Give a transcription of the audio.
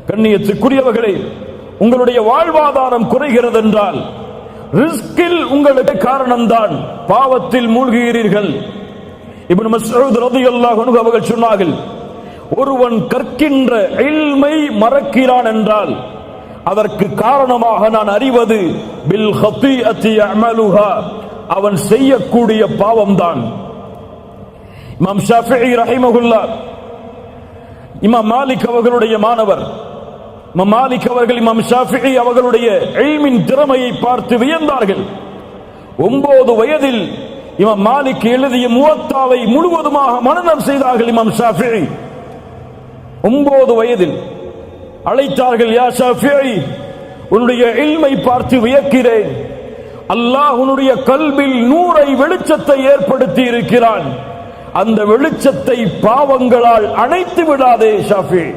கண்ணியத்துக்குரியவர்களே, உங்களுடைய வாழ்வாதாரம் குறைகிறது என்றால் ரிஸ்கில் உங்களுக்கு காரணம்தான், பாவத்தில் மூழ்குகிறீர்கள். இப்னு மஸ்ஊத் ரலியல்லாஹு அன்ஹு அவர்கள் சொன்னார்கள், ஒருவன் கற்கின்ற இல்மை மறக்கிறான் என்றால் அதற்கு காரணமாக நான் அறிவது பில் ஹதீஅத்தி யஅமலுஹா, அவன் செய்யக்கூடிய பாவம்தான். இமாம் ஷாஃபிஈ ரஹிமஹுல்லாஹ் இமாம் மாலிக் அவர்களுடைய மாணவர். இமாம் மாலிக் அவர்கள் இமாம் ஷாஃபிஈ அவர்களுடைய இல்மின் திறமையை பார்த்து வியந்தார்கள். 9 வயதில் இமாம் மாலிக் எழுதிய முவத்தாவை முழுவதுமாக மனனம் செய்தார்கள். இமாம் ஷாஃபிஈ 9 வயதில் அழைத்தார்கள், யா ஷாஃபிஈ, உன்னுடைய இல்மை பார்த்து வியக்கிறேன். அல்லாஹ் உன்னுடைய கல்பில் நூரை வெளிச்சத்தை ஏற்படுத்தி இருக்கிறான். அந்த வெளிச்சத்தை பாவங்களால் அணைத்து விடாதே ஷாஃபிஈ.